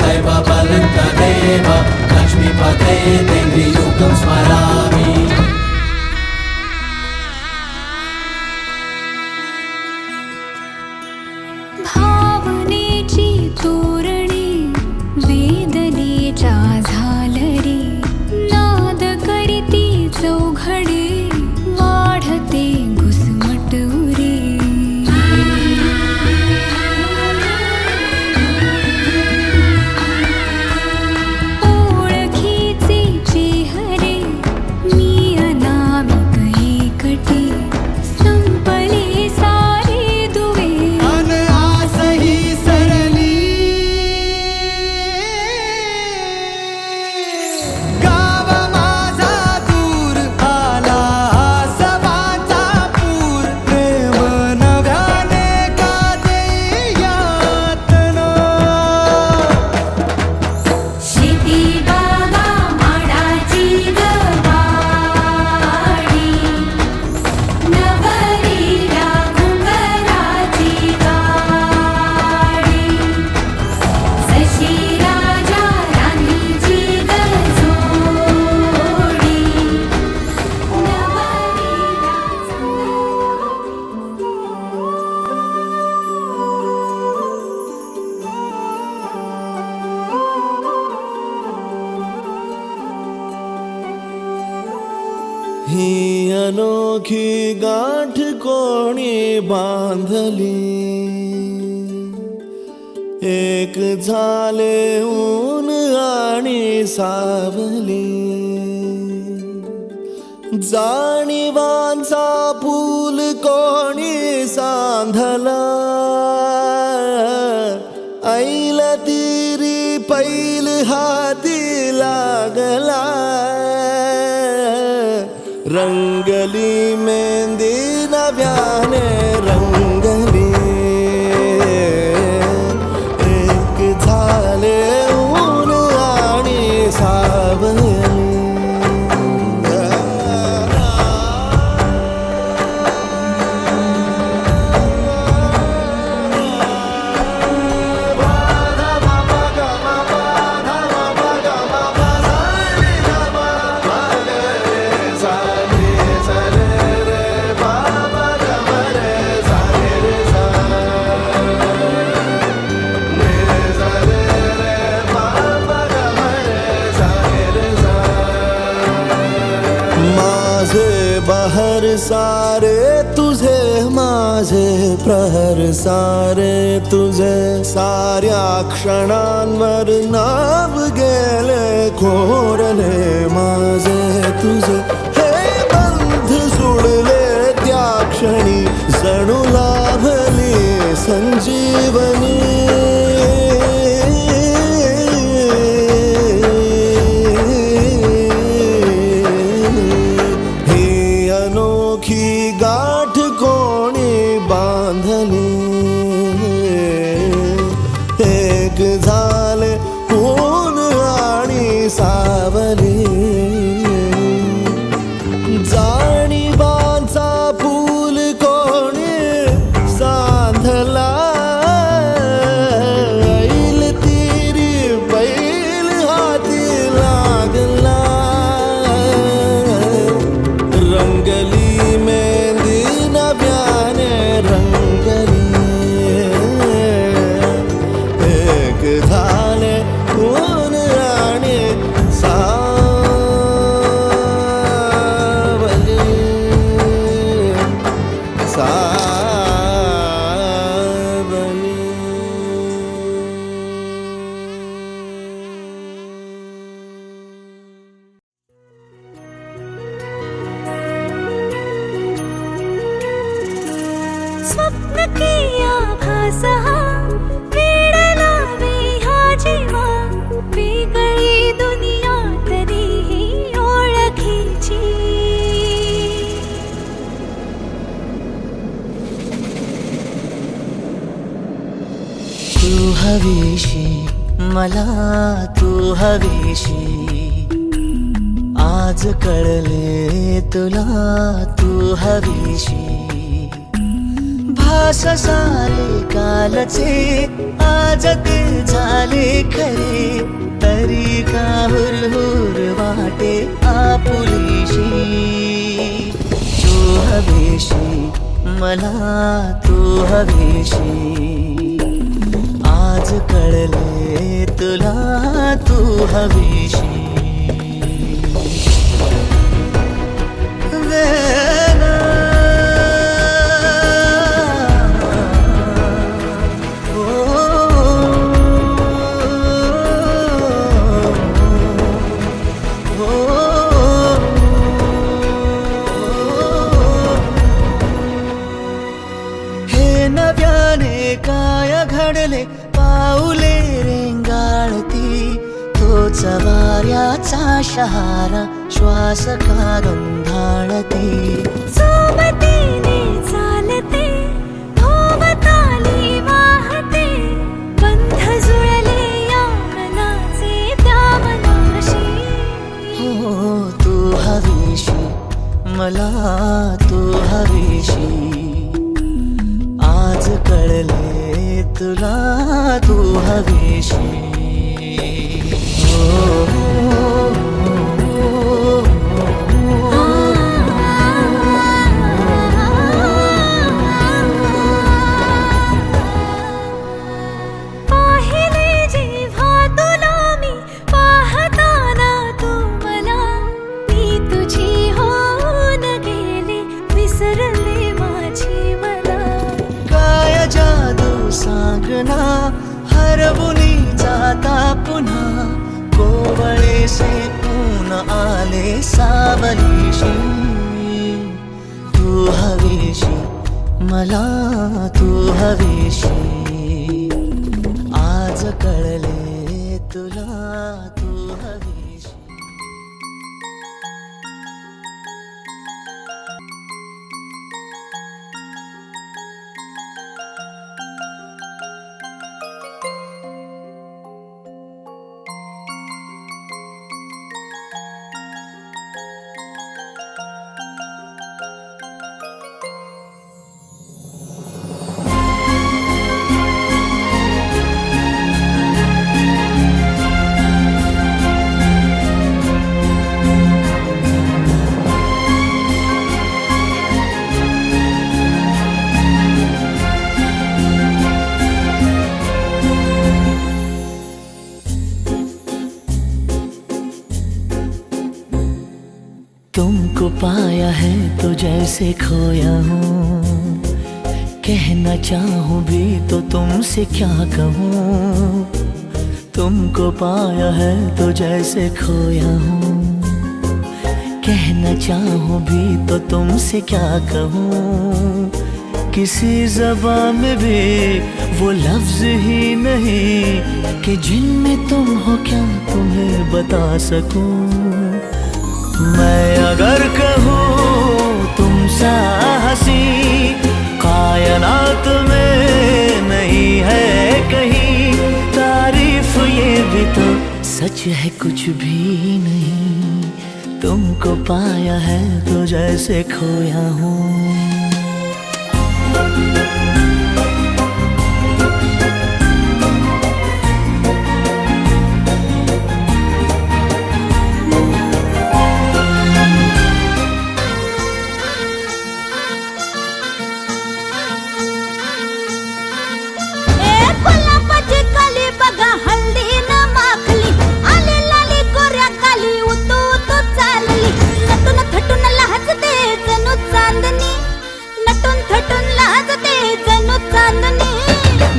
दैवबलन्तदेव लक्ष्मीपते तेन्द्रियुगं स्मरामि। भावनेची तोरणे वेदनेच्या झालरी नाद करीती चौघडे वाढते घुसमटुरे। ओळखीचे चेहरे मी अनामिक एकटे संपले सारे दुवे। ही अनोखी गाठ कोणी बांधली, एक झाले ऊन आणि सावली। जाणीवांचा पूल कोणी सांधला, ऐल तिरी पैल हाती लागला। रंगली मेहंदी नव्याने रंगली, एक झाले ऊन आणि सावली। बहर सारे तुझे माझे प्रहर सारे तुझे, साऱ्या क्षणांवर नाव गेले कोरले माझे तुझे। हे बंध सुडले त्या क्षणी जणू लाभली संजीवनी। गाठ कोणी बांधली, एक झाले ऊन आणि सावली। जाणीवांचा पूल कोणी सांधला, ऐल तिरी बैल हाती लागला। रंगली स्वप्न किया भासा वेड लावे हा जीवा, वेगळी दुनिया तरीही ओळखीची। तू हवीशी मला, तू हवीशी आज कळले तुला, तू हवीशी भास सारे कालचे आज ते झाले खरे, तरी का हुरहुर वाटे आपुलीशी. तू हवेशी मला तू हवेशी, आज कळले तुला तू हवेशी. नव्याने काय घडले पाऊले रेंगाळती, तोच वाऱ्याचा शहारा श्वास का गंधाळती. सोबतीने चालते भोवताली वाहते, बंध जुळले या मनाचे त्या मनाशी. हो तू हवीशी मला तू हवीशी, आज कळले तुला तू हवीशी. पाहिले जेव्हा तुला मी पाहताना तू मला, मी तुझी होऊन गेले विसरले माझी मला. काय जादू सांगना हरवुनी जाता पुन्हा, कोवळे से ऊन आले सावलीशी. तू हवीशी मला तू हवीशी, आज कळले तुला तू हवीशी. तुमको पाया है तो जैसे खोया हूँ, कहना चाहूँ भी तो तुमसे क्या कहूँ. तुमको पाया है तो जैसे खोया हूँ, कहना चाहूँ भी तो तुमसे क्या कहूँ. किसी ज़बान में भी वो लफ्ज़ ही नहीं कि जिनमें तुम हो क्या तुम्हें बता सकूँ. मैं अगर कहूँ तुम सा हंसी कायनात में नहीं है कहीं, तारीफ ये भी तो सच है कुछ भी नहीं. तुमको पाया है तो जैसे खोया हूँ.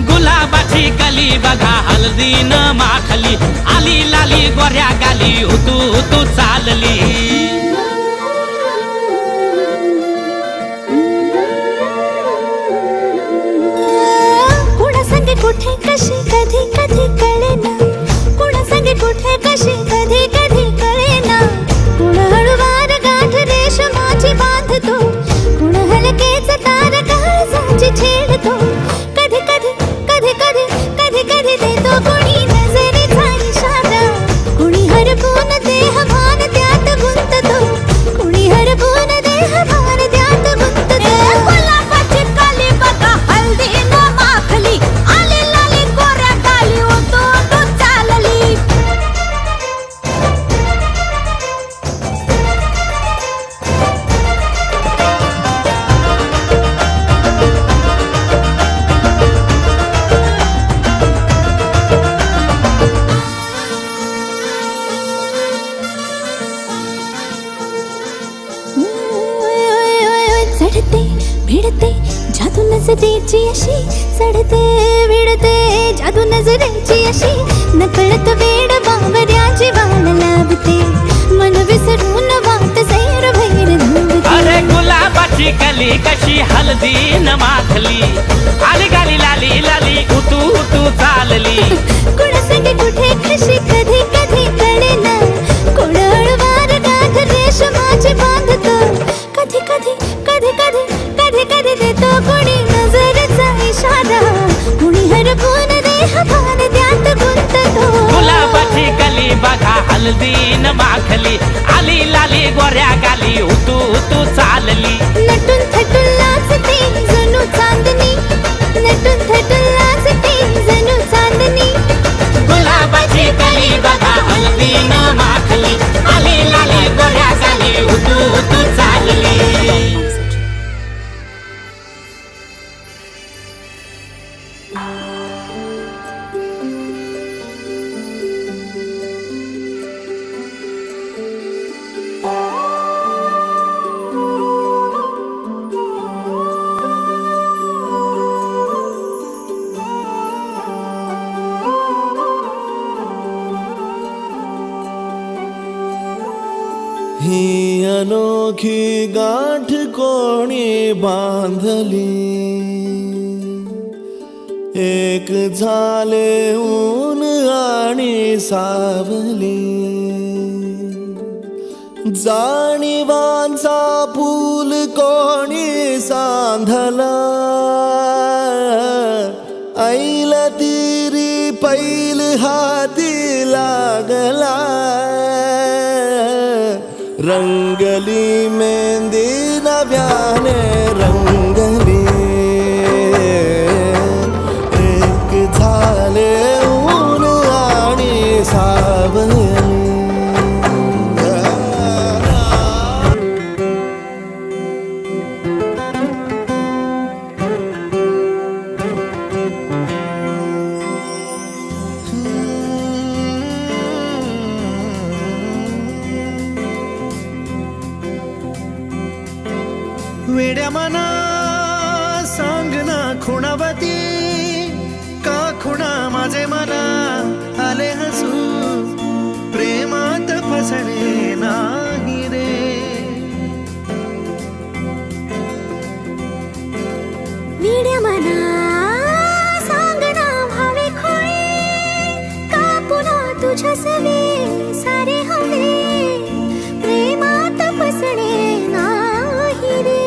गुलाबाची कली बघा हल्दी न माखली, आली लाली गोऱ्या गाली उतू उतू चालली. कुणा संगे कुठे कशी कधी कधी कळेना, कुणा संगे कुठे कशी कधी कधी कळेना. कुण हळूवार गाठ रेशमाची बांधतो, कुण हलकेच तार काळजाची छेडतो. कधी कधी कधी कधी कधी कधी देतो कोणी नजरेचा इशारा, कुणी हरपून देह भान त्यात गुंततो, कुणी हरपून देह भान त्यात गुंततो. गुलाबाची कली बघा भिडते जादू नजरेची अशी चढते भिडते जादू नजरेची अशी नकळत वेड बावऱ्या जीवाला लाभते मन विसरून वाट सैर भैर धावते अरे गुलाबाची कली कशी हलदी न माखली आली गाली लाली लाली उतू उतू चालली कुणासंग कुठे कशी कधी कधी कळेना कोण हळवार गाठ रेशमाची बांधतो कधी कधी कधी कधी कधी कधी देतो कोणी नजरेचा इशारा कुणी हरपून देह भान त्यात गुंततो गुलाबाची कली बघा हलदी न माखली आली लाली गोऱ्या गाली उतू उतू चालली नटून थटून लाजते जणू चांदणी नटून थटून लाजते जणू चांदणी गुलाबाची कली बघा हलदी न माखली आली लाली गोऱ्या गाली उतू उतू चालली ही अनोखी गाठ कोणी बांधली एक झाले ऊन आणि सावली जाणीवांचा फूल कोणी सांधला ऐल तिरी पैल हाती लागला रंगली मेहंदी नव्याने रंगली एक झाले ऊन आणि सावली वेड्या मना सांग ना खुणावती का खुणा माझे मना आले हसू प्रेमात फसणे नाही रे वेड्या मना सांग ना भावे खोळे का पुन्हा तुझ्या सवे सारे हवे प्रेमात फसणे नाही रे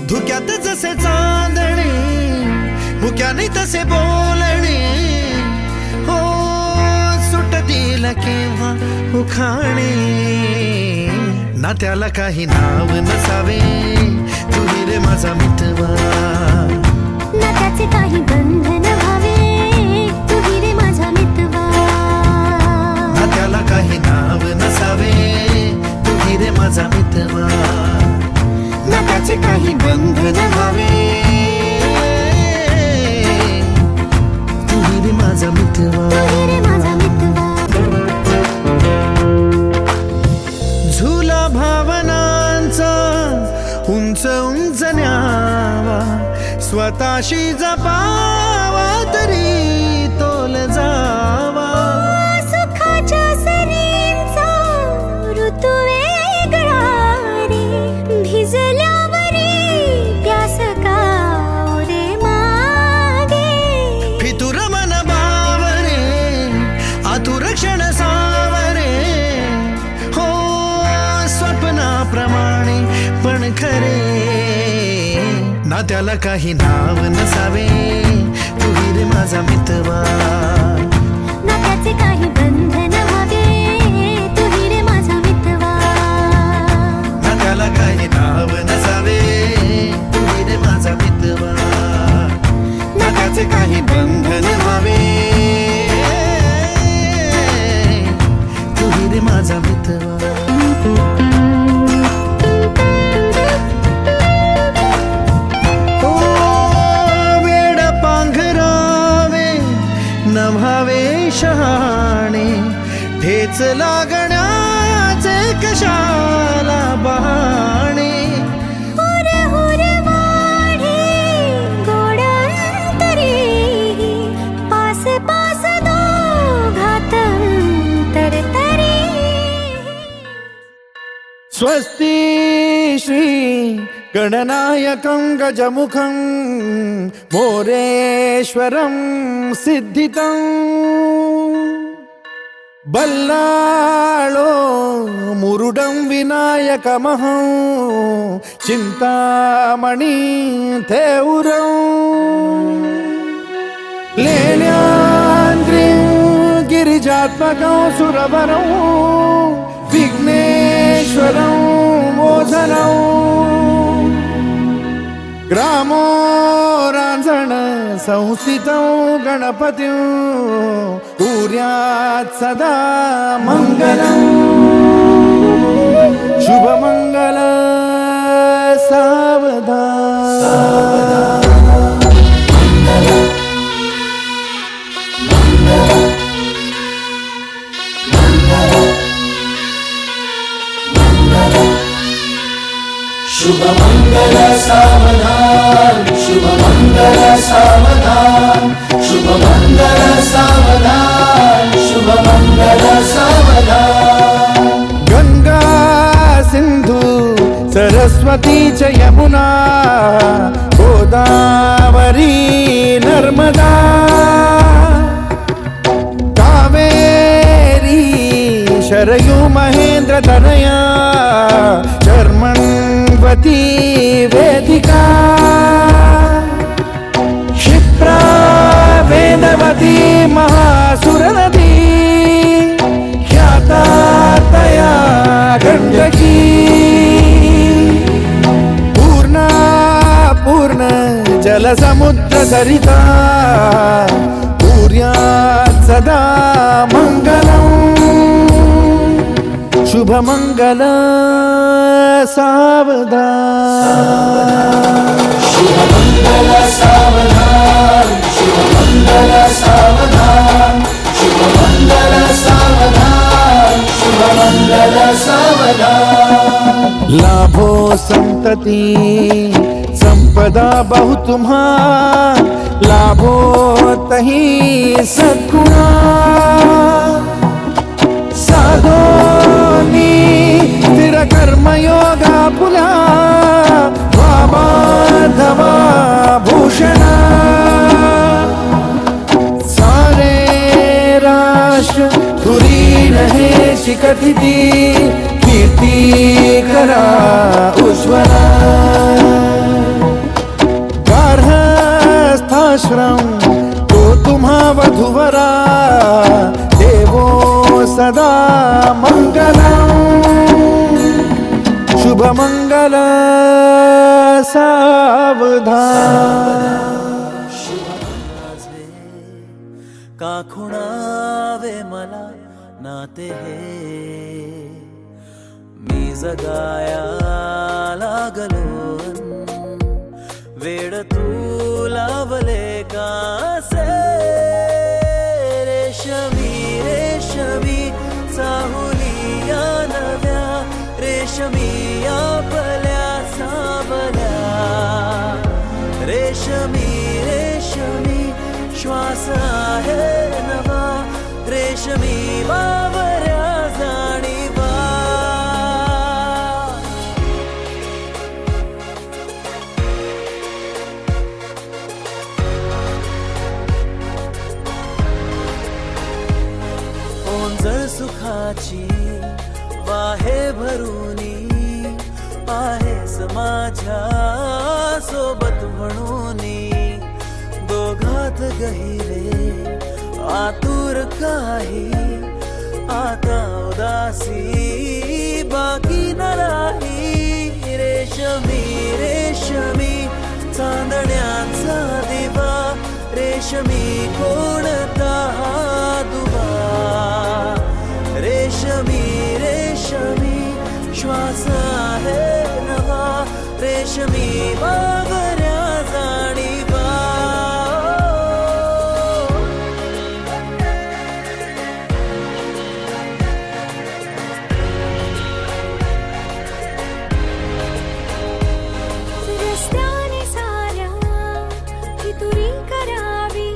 धुक्यात जसे चांदणे मुक्याने तसे बोलणे हो सुटतील केव्हा उखाणे ना त्याला काही नाव नसावे तुही रे माझा मितवा ना त्याचे काही बंधन व्हावे तुही रे माझा मितवा ना त्याला काही नाव नसावे तुही रे माझा मितवा ना त्याचे काही बंधन व्हावे तुही रे माझा मितवा तुही रे माझा मितवा झुला भावनांचा उंच उंच न्यावा स्वतःशी जपावा तरी तोल जावा सुखाच्या सरींचा ऋतू वेगळा रे भिजल्यावरी प्यास का रे मागे फितुर मन बावरे आतुर क्षण सावरे हो स्वप्नाप्रमाणे पण खरे ना त्याला काही नाव नसावे तुही रे माझा मितवा ना त्याचे काही बंधन व्हावे तुही रे माझा मितवा ना त्याला काही नाव नसावे तुही रे माझा मितवा ना त्याचे काही बंधन व्हावे तुही रे माझा मितवा वेड पांघरावे नभावे शहाणे ठेच लागण्याचे कशाला बहाणे स्वस्ति श्री गणनायकं गजमुखं मोरेश्वरं सिद्धितं बल्लाळो मुरुडं विनायकमहं चिन्तामणि थेउरं लेण्याद्रिं गिरिजात्मकं सुरवरं विघ्नेश्वरं मोचनं ग्रामो रांजण संस्थितं गणपतिं कुर्यात् सदा मङ्गलम् शुभमङ्गल सावधान शुभ मंगल सावधान शुभ मंगल सावधान शुभ मंगल सावधान शुभ मंगल सावधान गंगा सिंधु सरस्वती च यमुना गोदावरी नर्मदा कावेरी शरयू महेंद्र तनया शर्मण्वती वेदिका क्षिप्रा वेदवती महासुरनदी ख्याता तया गण्डकी पूर्णा पूर्ण जलसमुद्र सरिता कुर्यात् सदा मङ्गलम् शुभमङ्गल सावधान शुभ मंगल सावधान शुभ मंगल सावधान शुभ मंगल सावधान शुभ मंगल सावधान लाभो संतति संपदा बहु तुम्हा लाभो तही सद्गुणा साधोनी स्थिर कर्मयोगा पुला वामाधवा भूषणा सारे राष्ट्र धुरी रहे शिखतिथि कीर्ति करा उज्ज्वला गार्हस्थाश्रम तो तुम्हा वधुवरा देवो सदा मङ्गलम् शुभमङ्गल सावधान का खुणावे मला नाते हे मी जगाया लागलो वेड तू लावले कासे रेशमी रेशमी चाहुलिया नव्या रेशमी आपल्या सावल्या रेशमी रेशमी श्वास आहे नवा रेशमी बावऱ्या जाणीवा ओंजळ सुखाची वाहे भरूनी आहेस माझ्या सोबत म्हणूनी दोघात गहिरे आतुर काही आता उदासी बाकी न राही रेशमी रेशमी चांदण्याचा दिवा रेशमी कोणता दुवा रेशमी रेशमी श्वास आहे नवा रेशमी बावऱ्या जाणीवा रस्त्याने साऱ्या फितुरी करावी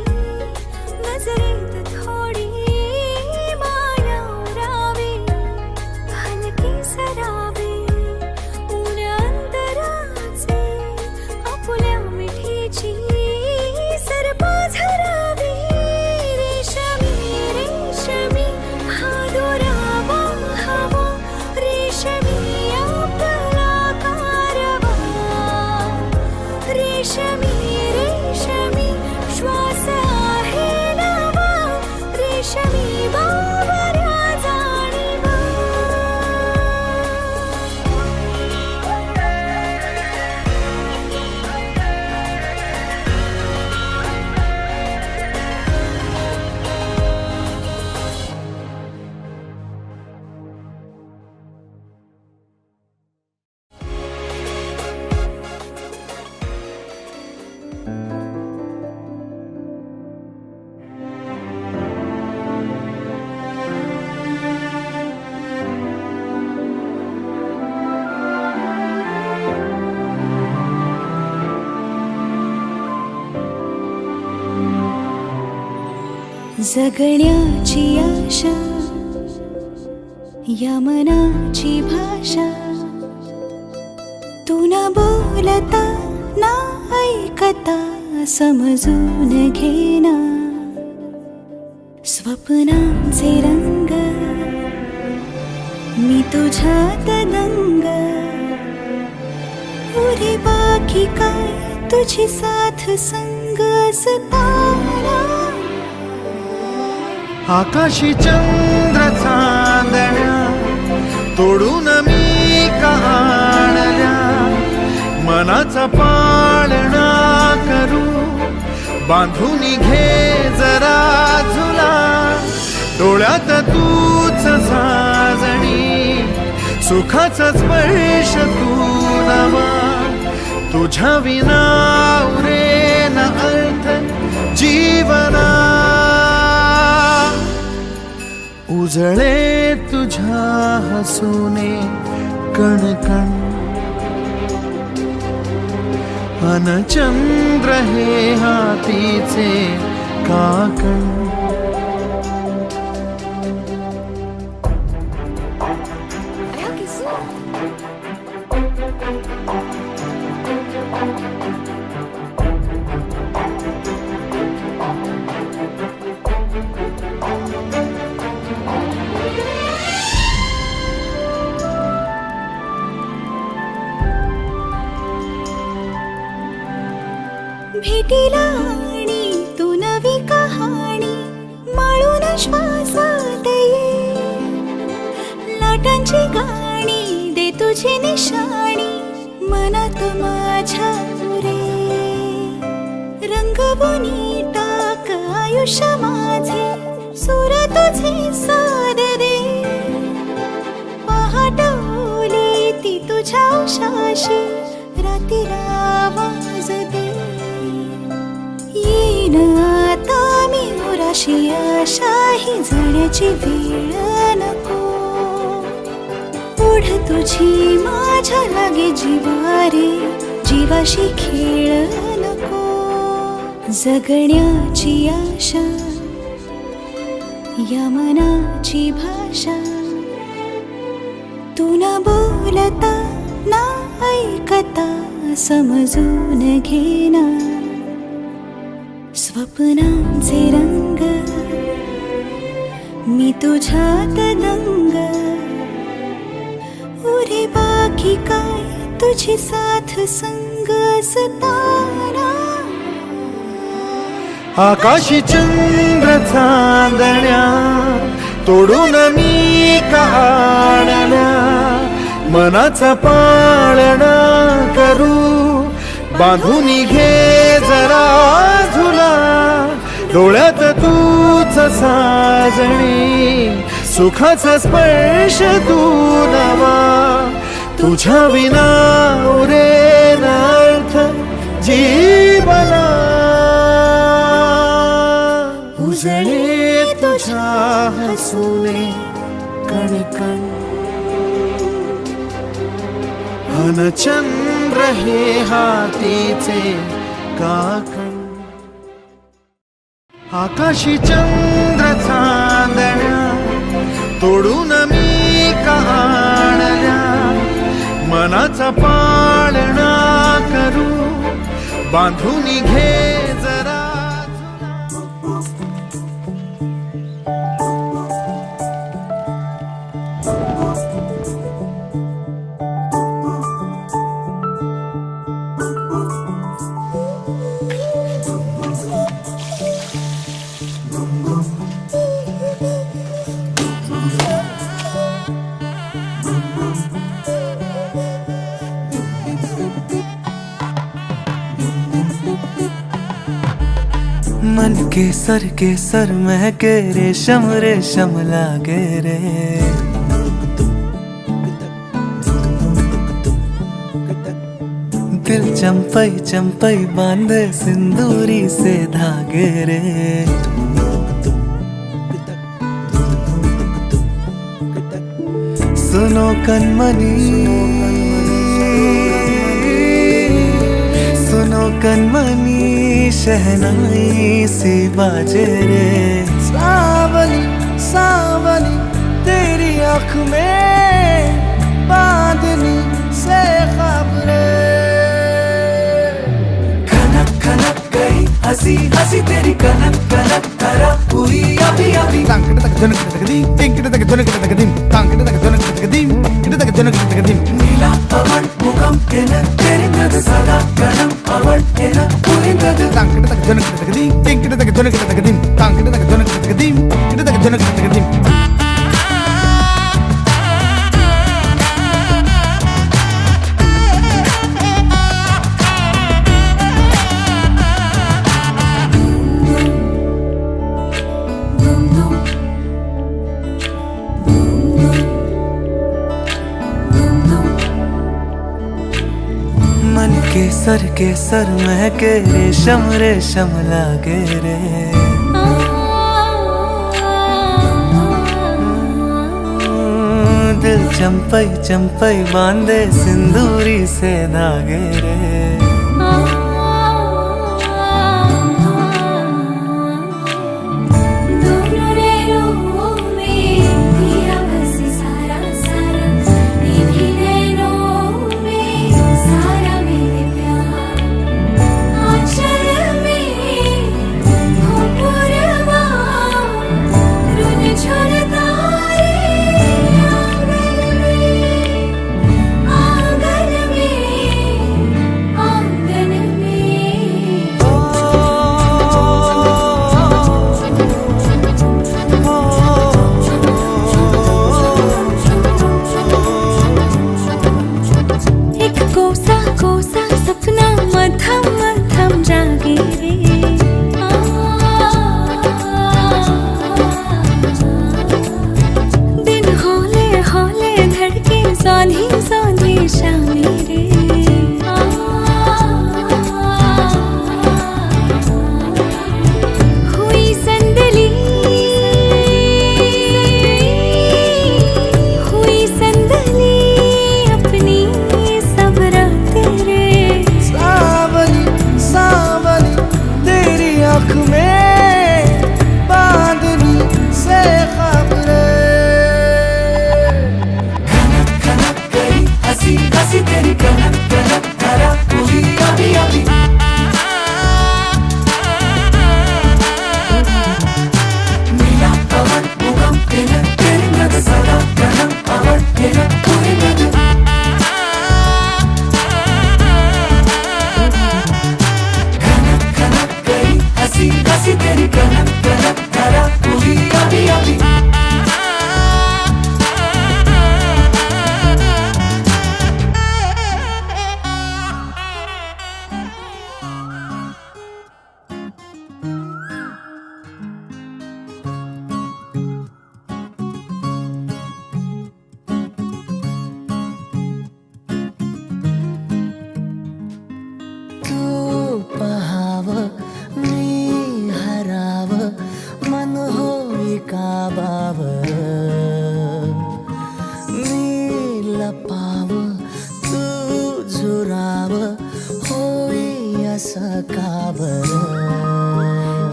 नजरेत थोडी माया उरावी हलकी सरावी जगण्याची आशा या मनाची भाषा तू न बोलता ना ऐकता समजून घेना स्वप्नांचे रंग मी तुझ्यात दंग पुरे बाकी काय तुझी साथ संग असताना आकाशी चंद्र चांदण्या तोडून मी का आणल्या मनाचा पाळणा करू बांधून घे जरा झुला डोळ्यात तूच साजणी सुखाचा स्पर्श तू नवा तुझ्या विना उरेन अर्थ जीवना उजळे तुझ्या हसूने कणकण अन चंद्र हे हातीचे काकण भेटीला आणि तू नवी कहाणी माळून श्वासात ये लाटांची गाणी दे तुझी निशाणी मनात माझ्या रे रंगवून टाक आयुष्य माझे सूर तुझे सार रे पहाटवली ती तुझ्या उशाशी रातीला आवाज दे येईन आता मी उराशी आशाही जाण्याची वेळ नको पुढ तुझी माझ्या लागे जीवारे जीवाशी खेळ नको जगण्याची आशा या मनाची भाषा तू न बोलता ना ऐकता समजून घेना स्वप्नांचे रंग मी तुझ्यात दंग उरे बाकी काय तुझी साथ संग असताना आकाशी चंद्र चांदण्या तोडून मी का आणल्या मनाचा पाळणा करू बांधून घे जरा झुला डोळ्यात तूच साजणी सुखाचा स्पर्श तू नवा तुझ्या विना उरेन अर्थ जीवना उजळे तुझ्या हसूने कणकण अन चंद्र हे हातीचे काकण आकाशी चंद्र चांदण्या तोडून मी का आणल्या मनाचा पाळणा करू बांधून घे जरा मन के सर महके रेशम लागे रे दिल चंपई बांधे सिंदूरी से धागे रे सुनो कनमनी शहनाई सी बाजे रे सावली सावली तेरी आँख में बांधनी से ख्वाब रे खनक खनक गई हंसी हंसी तेरी कनक कनक करा हुई अभी अभी नीला पवन मुखम एन तेरिंगद सदा गणम अवल एन पुरिंगद मन के सर महके रेशम रेशम लागे रे दिल चंपई चंपई बांधे सिंदूरी से धागे रे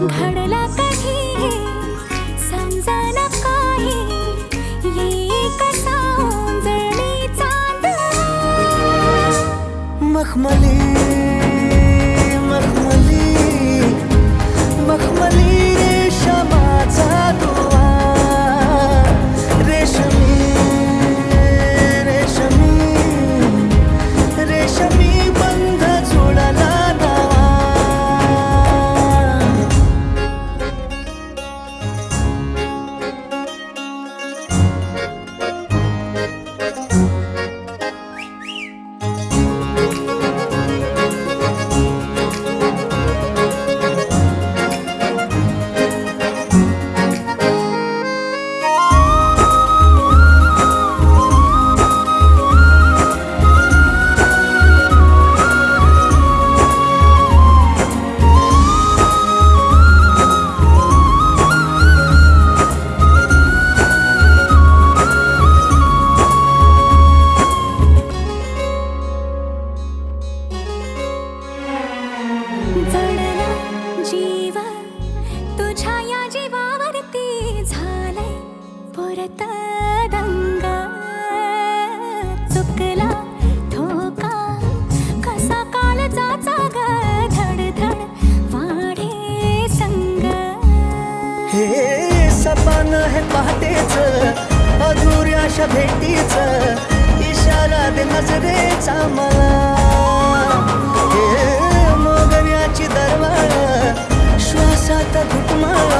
घडला कधी समजना काही ये कसा उजळली चांद मखमली मखमली मखमली रेशमाचा दुवा रेशमी रेशमी रेशमी बंध जुळला नवा अशा भेटीच इशारा दे नजरेचा मला. हे मोगऱ्याची दरवाळ श्वासात घुटमाळ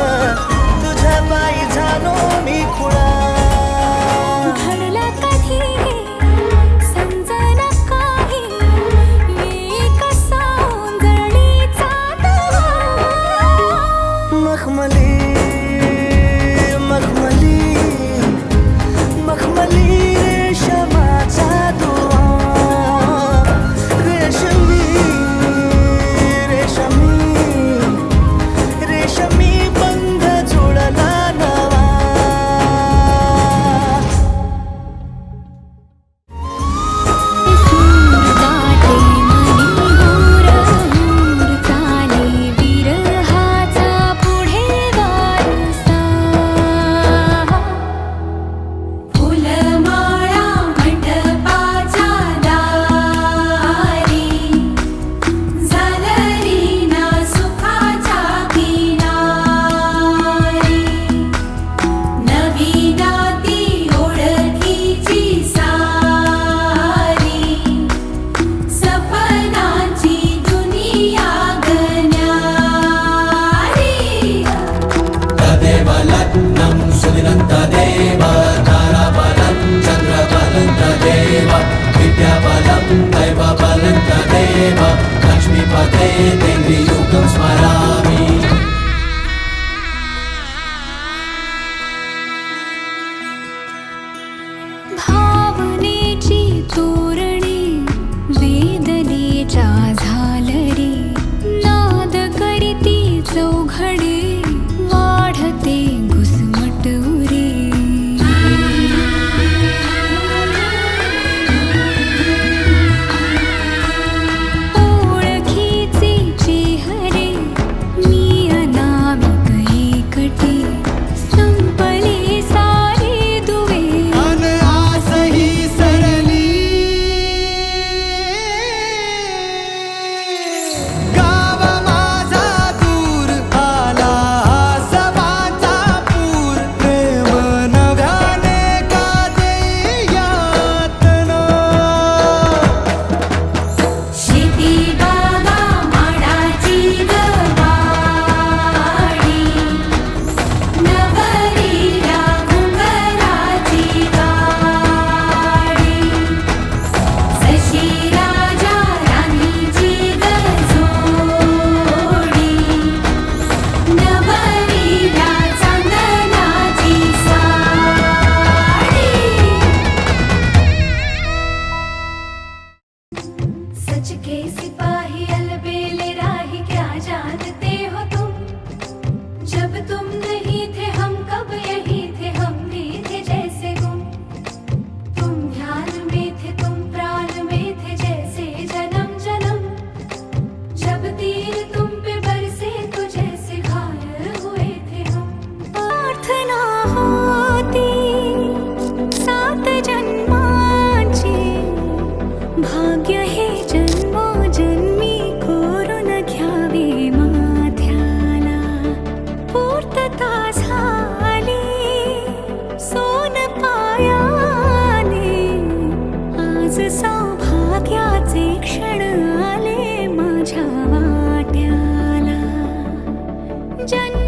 तुझ्या पायी झालो मी खुळा. घडला कधी समजना काही एक सौंदर्याचा तवा. मखमली मखमली मखमली रेशमाचा दुआ. रेशमी रेशमी रेशमी बंध जुळला नवा. गाठे मनी दूर दूर चाले विरहाचा पुढे वारसा. फुलमाळा मंडपाच्या दारी झालरी ना सुखाच्या किनारी. नवी नाती ओळखीची सारी सपनाची दुनिया गण्यारी. तदेव लग्नं सुदिनं तदेव ताराबलं चन्द्रबलं तदेव विद्याबलं दैवबलं तदेव लक्ष्मीपते तेन्द्रियुगं स्मरामि. भावनेची तोरणे वेदनेच्या झालरी. नाद करीती चौघडे वाढते घुसमट उरे. ओळखीचे चेहरे मी अनामिक एकटे. संपले सारे दुवे अन आसही सरली गाव माझा दूर आला सभाचा पूर. प्रेम नव्याने का देई यातना. शेती बागा माडाची गवाडी. नवरीला घुंगराची गाडी. जशी राजा राणीची गजोडी. नवरीला चांदनाची साडी. सच के सिपाही अलबेले राही क्या जानते हो तुम. जब तुम नहीं थे हम कब यही थे. हम भी थे जैसे गुम. तुम ध्यान में थे तुम प्राण में थे जैसे जन्म जन्म. जब तीर तुम पे बरसे तो जैसे घायल हुए थे हम. प्रार्थना होती 7 जन्माची. भाग्य हे जन्मोजन्मी कोरून घ्यावे माथ्याला. पूर्तता झाली सोन पायाने. आज सौभाग्याचे क्षण आले माझ्या वाट्याला. जन्म